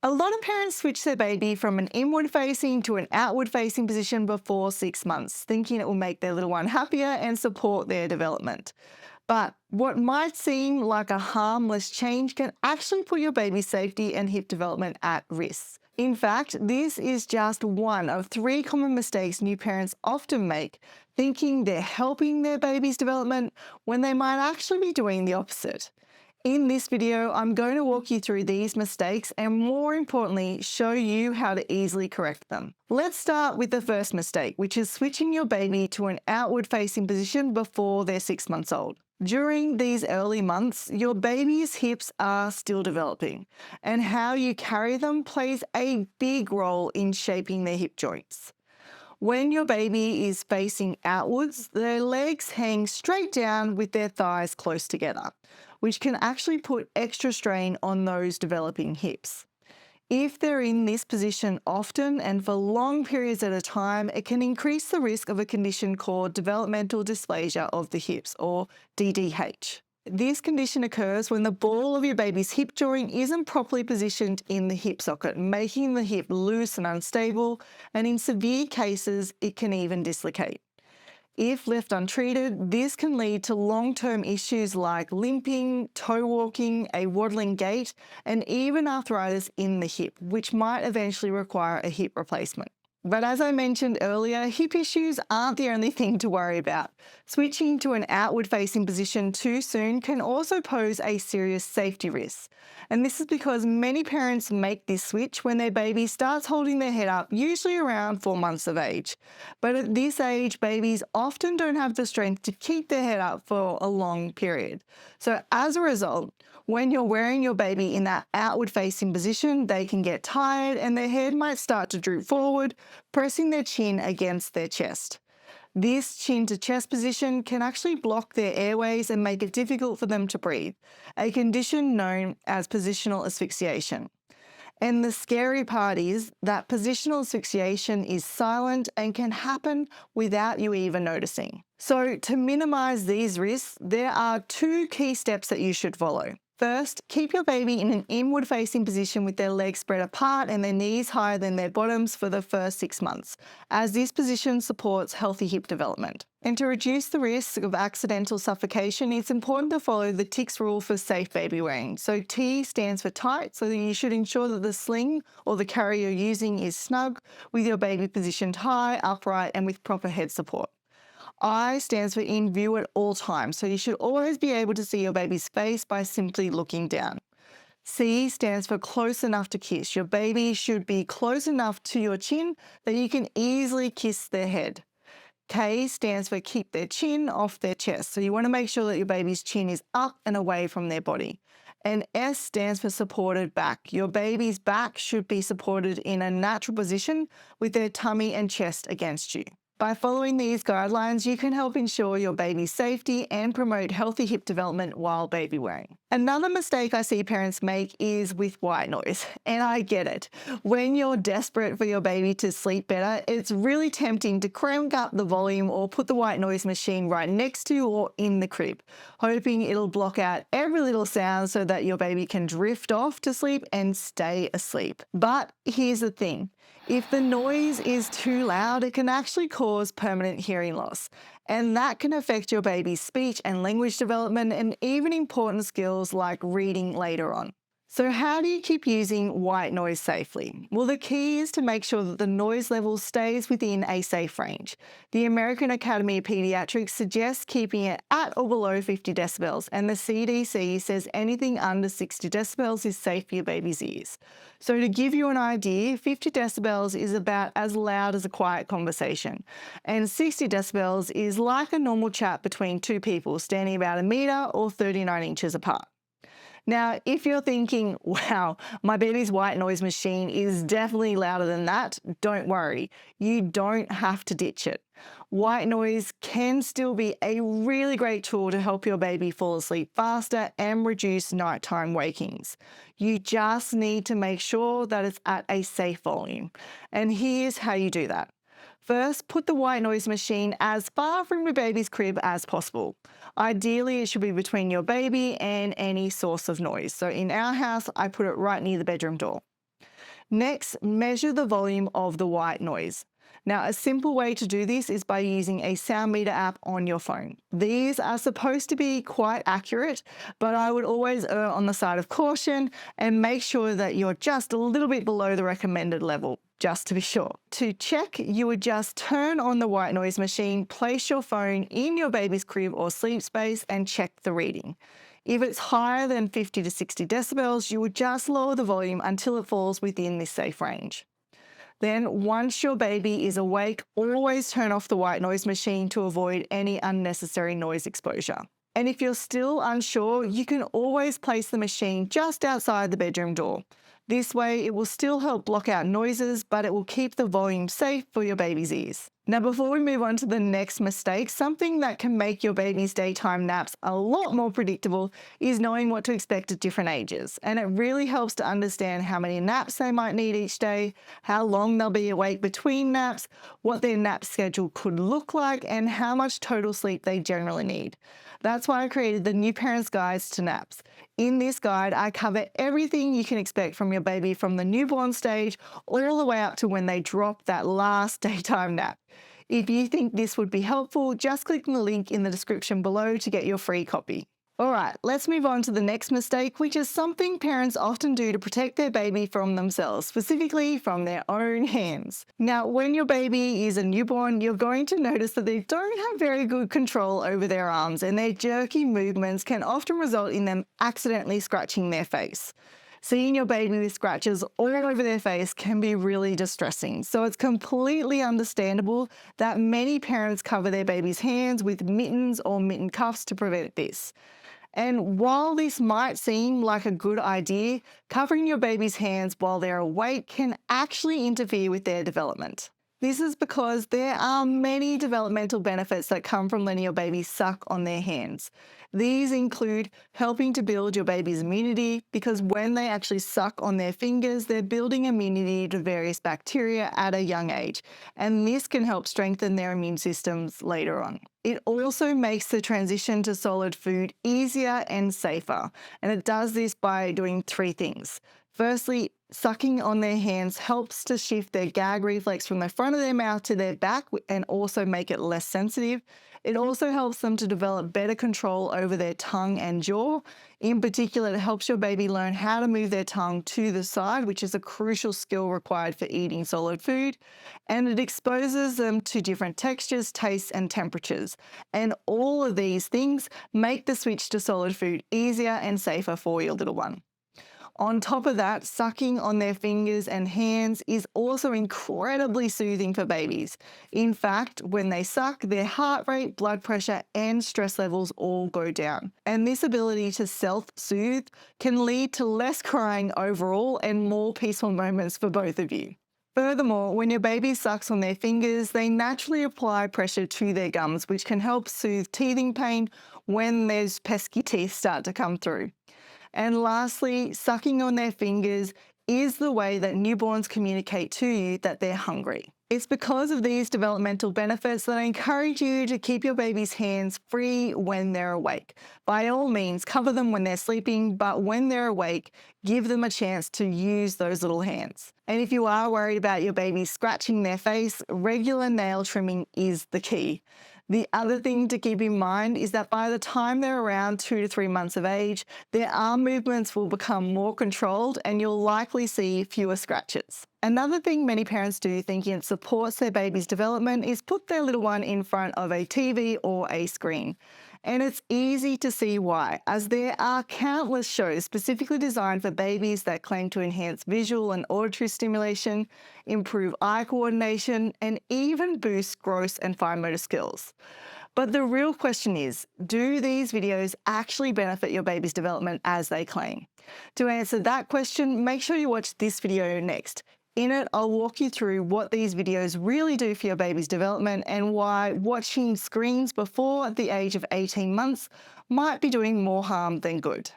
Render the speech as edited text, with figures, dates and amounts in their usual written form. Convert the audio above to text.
A lot of parents switch their baby from an inward facing to an outward facing position before 6 months, thinking it will make their little one happier and support their development. But what might seem like a harmless change can actually put your baby's safety and hip development at risk. In fact, this is just one of three common mistakes new parents often make, thinking they're helping their baby's development when they might actually be doing the opposite. In this video, I'm going to walk you through these mistakes and, more importantly, show you how to easily correct them. Let's start with the first mistake, which is switching your baby to an outward-facing position before they're 6 months old. During these early months, your baby's hips are still developing, and how you carry them plays a big role in shaping their hip joints. When your baby is facing outwards, their legs hang straight down with their thighs close together, which can actually put extra strain on those developing hips. If they're in this position often and for long periods at a time, it can increase the risk of a condition called developmental dysplasia of the hips, or DDH. This condition occurs when the ball of your baby's hip joint isn't properly positioned in the hip socket, making the hip loose and unstable, and in severe cases, it can even dislocate. If left untreated, this can lead to long-term issues like limping, toe walking, a waddling gait, and even arthritis in the hip, which might eventually require a hip replacement. But as I mentioned earlier, hip issues aren't the only thing to worry about. Switching to an outward-facing position too soon can also pose a serious safety risk. And this is because many parents make this switch when their baby starts holding their head up, usually around 4 months of age. But at this age, babies often don't have the strength to keep their head up for a long period. So as a result, when you're wearing your baby in that outward-facing position, they can get tired and their head might start to droop forward, pressing their chin against their chest. This chin-to-chest position can actually block their airways and make it difficult for them to breathe, a condition known as positional asphyxiation. And the scary part is that positional asphyxiation is silent and can happen without you even noticing. So to minimize these risks, there are 2 key steps that you should follow. First, keep your baby in an inward-facing position with their legs spread apart and their knees higher than their bottoms for the first 6 months, as this position supports healthy hip development. And to reduce the risk of accidental suffocation, it's important to follow the TICS rule for safe baby wearing. So T stands for tight, so that you should ensure that the sling or the carry you're using is snug, with your baby positioned high, upright, and with proper head support. I stands for in view at all times, so you should always be able to see your baby's face by simply looking down. C stands for close enough to kiss. Your baby should be close enough to your chin that you can easily kiss their head. K stands for keep their chin off their chest, so you want to make sure that your baby's chin is up and away from their body. And S stands for supported back. Your baby's back should be supported in a natural position with their tummy and chest against you. By following these guidelines, you can help ensure your baby's safety and promote healthy hip development while baby wearing. Another mistake I see parents make is with white noise, and I get it. When you're desperate for your baby to sleep better, it's really tempting to crank up the volume or put the white noise machine right next to or in the crib, hoping it'll block out every little sound so that your baby can drift off to sleep and stay asleep. But here's the thing. If the noise is too loud, it can actually cause permanent hearing loss, and that can affect your baby's speech and language development and even important skills like reading later on. So how do you keep using white noise safely? Well, the key is to make sure that the noise level stays within a safe range. The American Academy of Pediatrics suggests keeping it at or below 50 decibels, and the CDC says anything under 60 decibels is safe for your baby's ears. So to give you an idea, 50 decibels is about as loud as a quiet conversation, and 60 decibels is like a normal chat between 2 people standing about 1 meter or 39 inches apart. Now, if you're thinking, wow, my baby's white noise machine is definitely louder than that, don't worry. You don't have to ditch it. White noise can still be a really great tool to help your baby fall asleep faster and reduce nighttime wakings. You just need to make sure that it's at a safe volume. And here's how you do that. First, put the white noise machine as far from your baby's crib as possible. Ideally, it should be between your baby and any source of noise. So in our house, I put it right near the bedroom door. Next, measure the volume of the white noise. Now, a simple way to do this is by using a sound meter app on your phone. These are supposed to be quite accurate, but I would always err on the side of caution and make sure that you're just a little bit below the recommended level, just to be sure. To check, you would just turn on the white noise machine, place your phone in your baby's crib or sleep space, and check the reading. If it's higher than 50 to 60 decibels, you would just lower the volume until it falls within this safe range. Then, once your baby is awake, always turn off the white noise machine to avoid any unnecessary noise exposure. And if you're still unsure, you can always place the machine just outside the bedroom door. This way, it will still help block out noises, but it will keep the volume safe for your baby's ears. Now, before we move on to the next mistake, something that can make your baby's daytime naps a lot more predictable is knowing what to expect at different ages. And it really helps to understand how many naps they might need each day, how long they'll be awake between naps, what their nap schedule could look like, and how much total sleep they generally need. That's why I created the New Parents Guides to Naps. In this guide, I cover everything you can expect from your baby from the newborn stage all the way up to when they drop that last daytime nap. If you think this would be helpful, just click on the link in the description below to get your free copy. Alright, let's move on to the next mistake, which is something parents often do to protect their baby from themselves, specifically from their own hands. Now, when your baby is a newborn, you're going to notice that they don't have very good control over their arms, and their jerky movements can often result in them accidentally scratching their face. Seeing your baby with scratches all over their face can be really distressing, so it's completely understandable that many parents cover their baby's hands with mittens or mitten cuffs to prevent this. And while this might seem like a good idea, covering your baby's hands while they're awake can actually interfere with their development. This is because there are many developmental benefits that come from letting your baby suck on their hands. These include helping to build your baby's immunity, because when they actually suck on their fingers, they're building immunity to various bacteria at a young age, and this can help strengthen their immune systems later on. It also makes the transition to solid food easier and safer, and it does this by doing three things. Firstly, sucking on their hands helps to shift their gag reflex from the front of their mouth to their back and also make it less sensitive. It also helps them to develop better control over their tongue and jaw. In particular, it helps your baby learn how to move their tongue to the side, which is a crucial skill required for eating solid food. And it exposes them to different textures, tastes, and temperatures. And all of these things make the switch to solid food easier and safer for your little one. On top of that, sucking on their fingers and hands is also incredibly soothing for babies. In fact, when they suck, their heart rate, blood pressure, and stress levels all go down. And this ability to self-soothe can lead to less crying overall and more peaceful moments for both of you. Furthermore, when your baby sucks on their fingers, they naturally apply pressure to their gums, which can help soothe teething pain when those pesky teeth start to come through. And lastly, sucking on their fingers is the way that newborns communicate to you that they're hungry. It's because of these developmental benefits that I encourage you to keep your baby's hands free when they're awake. By all means, cover them when they're sleeping, but when they're awake, give them a chance to use those little hands. And if you are worried about your baby scratching their face, regular nail trimming is the key. The other thing to keep in mind is that by the time they're around 2 to 3 months of age, their arm movements will become more controlled and you'll likely see fewer scratches. Another thing many parents do thinking it supports their baby's development is put their little one in front of a TV or a screen. And it's easy to see why, as there are countless shows specifically designed for babies that claim to enhance visual and auditory stimulation, improve eye coordination, and even boost gross and fine motor skills. But the real question is, do these videos actually benefit your baby's development as they claim? To answer that question, make sure you watch this video next. In it, I'll walk you through what these videos really do for your baby's development and why watching screens before the age of 18 months might be doing more harm than good.